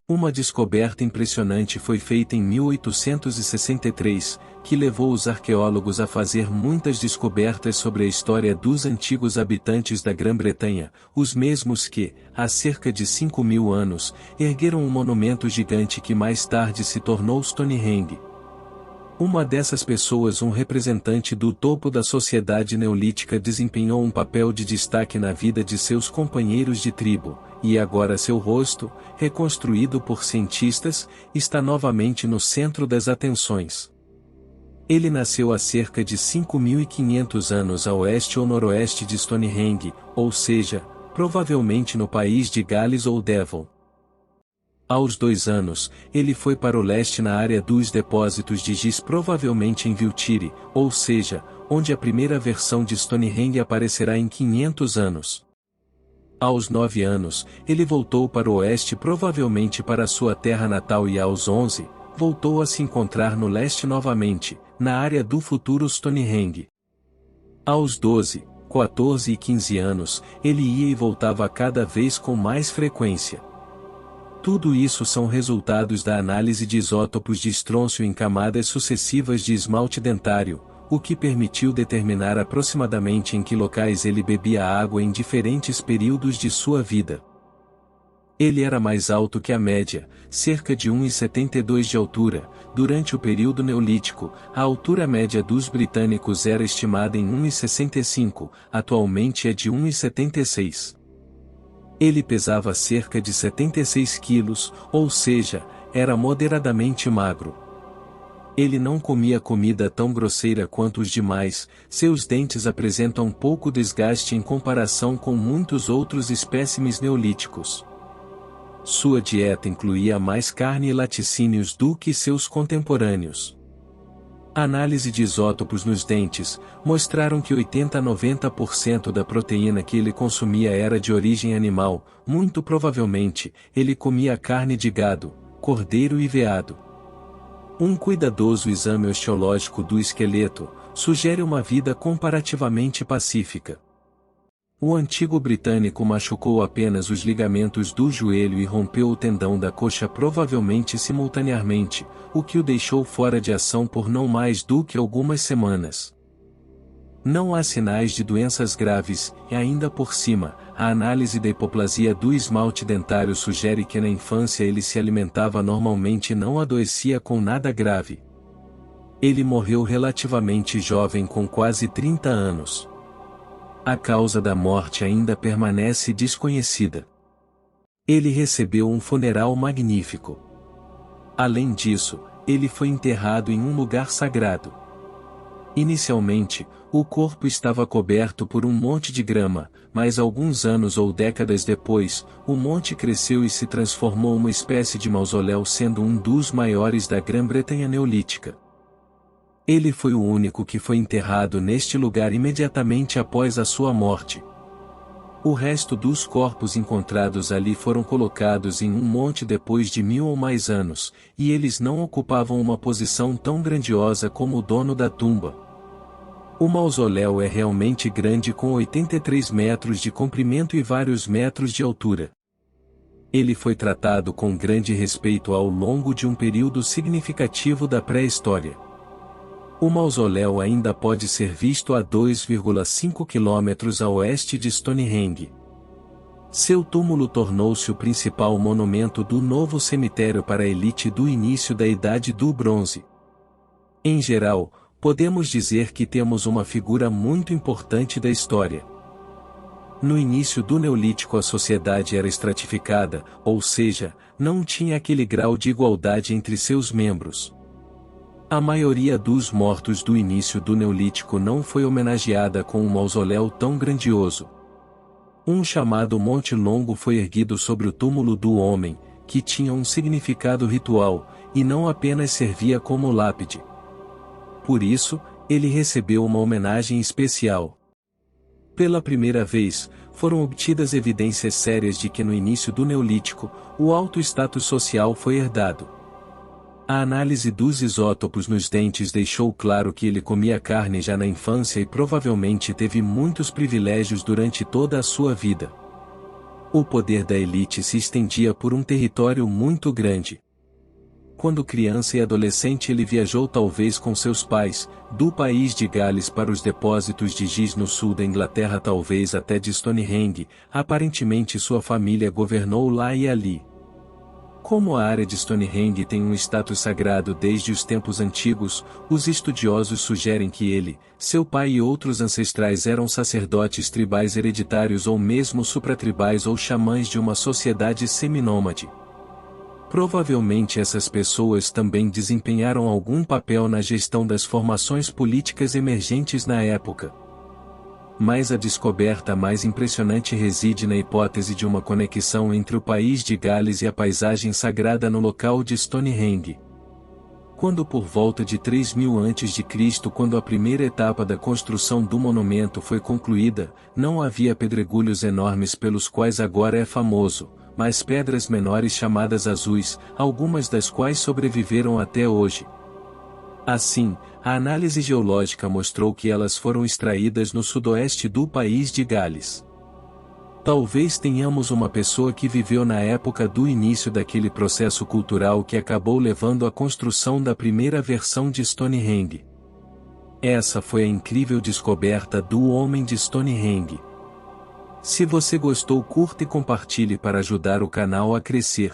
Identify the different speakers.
Speaker 1: Uma descoberta impressionante foi feita em 1863, que levou os arqueólogos a fazer muitas descobertas sobre a história dos antigos habitantes da Grã-Bretanha, os mesmos que, há cerca de 5.000 anos, ergueram um monumento gigante que mais tarde se tornou Stonehenge. Uma dessas pessoas, um representante do topo da sociedade neolítica, desempenhou um papel de destaque na vida de seus companheiros de tribo, e agora seu rosto, reconstruído por cientistas, está novamente no centro das atenções. Ele nasceu há cerca de 5.500 anos a oeste ou noroeste de Stonehenge, ou seja, provavelmente no país de Gales ou Devon. Aos 2 anos, ele foi para o leste na área dos depósitos de giz, provavelmente em Wiltshire, ou seja, onde a primeira versão de Stonehenge aparecerá em 500 anos. Aos 9 anos, ele voltou para o oeste, provavelmente para sua terra natal, e aos 11, voltou a se encontrar no leste novamente, na área do futuro Stonehenge. Aos 12, 14 e 15 anos, ele ia e voltava cada vez com mais frequência. Tudo isso são resultados da análise de isótopos de estrôncio em camadas sucessivas de esmalte dentário, o que permitiu determinar aproximadamente em que locais ele bebia água em diferentes períodos de sua vida. Ele era mais alto que a média, cerca de 1,72 de altura. Durante o período neolítico, a altura média dos britânicos era estimada em 1,65, atualmente é de 1,76. Ele pesava cerca de 76 quilos, ou seja, era moderadamente magro. Ele não comia comida tão grosseira quanto os demais, seus dentes apresentam pouco desgaste em comparação com muitos outros espécimes neolíticos. Sua dieta incluía mais carne e laticínios do que seus contemporâneos. A análise de isótopos nos dentes mostraram que 80 a 90% da proteína que ele consumia era de origem animal. Muito provavelmente, ele comia carne de gado, cordeiro e veado. Um cuidadoso exame osteológico do esqueleto sugere uma vida comparativamente pacífica. O antigo britânico machucou apenas os ligamentos do joelho e rompeu o tendão da coxa, provavelmente simultaneamente, o que o deixou fora de ação por não mais do que algumas semanas. Não há sinais de doenças graves, e ainda por cima, a análise da hipoplasia do esmalte dentário sugere que na infância ele se alimentava normalmente e não adoecia com nada grave. Ele morreu relativamente jovem, com quase 30 anos. A causa da morte ainda permanece desconhecida. Ele recebeu um funeral magnífico. Além disso, ele foi enterrado em um lugar sagrado. Inicialmente, o corpo estava coberto por um monte de grama, mas alguns anos ou décadas depois, o monte cresceu e se transformou uma espécie de mausoléu, sendo um dos maiores da Grã-Bretanha neolítica. Ele foi o único que foi enterrado neste lugar imediatamente após a sua morte. O resto dos corpos encontrados ali foram colocados em um monte depois de 1000 ou mais anos, e eles não ocupavam uma posição tão grandiosa como o dono da tumba. O mausoléu é realmente grande, com 83 metros de comprimento e vários metros de altura. Ele foi tratado com grande respeito ao longo de um período significativo da pré-história. O mausoléu ainda pode ser visto a 2,5 km a oeste de Stonehenge. Seu túmulo tornou-se o principal monumento do novo cemitério para a elite do início da Idade do Bronze. Em geral, podemos dizer que temos uma figura muito importante da história. No início do Neolítico, a sociedade era estratificada, ou seja, não tinha aquele grau de igualdade entre seus membros. A maioria dos mortos do início do Neolítico não foi homenageada com um mausoléu tão grandioso. Um chamado Monte Longo foi erguido sobre o túmulo do homem, que tinha um significado ritual, e não apenas servia como lápide. Por isso, ele recebeu uma homenagem especial. Pela primeira vez, foram obtidas evidências sérias de que no início do Neolítico, o alto status social foi herdado. A análise dos isótopos nos dentes deixou claro que ele comia carne já na infância e provavelmente teve muitos privilégios durante toda a sua vida. O poder da elite se estendia por um território muito grande. Quando criança e adolescente ele viajou talvez com seus pais, do país de Gales para os depósitos de giz no sul da Inglaterra talvez até de Stonehenge, aparentemente sua família governou lá e ali. Como a área de Stonehenge tem um status sagrado desde os tempos antigos, os estudiosos sugerem que ele, seu pai e outros ancestrais eram sacerdotes tribais hereditários ou mesmo supratribais ou xamãs de uma sociedade seminômade. Provavelmente essas pessoas também desempenharam algum papel na gestão das formações políticas emergentes na época. Mas a descoberta mais impressionante reside na hipótese de uma conexão entre o país de Gales e a paisagem sagrada no local de Stonehenge. Quando por volta de 3000 a.C., quando a primeira etapa da construção do monumento foi concluída, não havia pedregulhos enormes pelos quais agora é famoso, mas pedras menores chamadas azuis, algumas das quais sobreviveram até hoje. Assim, a análise geológica mostrou que elas foram extraídas no sudoeste do país de Gales. Talvez tenhamos uma pessoa que viveu na época do início daquele processo cultural que acabou levando à construção da primeira versão de Stonehenge. Essa foi a incrível descoberta do homem de Stonehenge. Se você gostou, curta e compartilhe para ajudar o canal a crescer.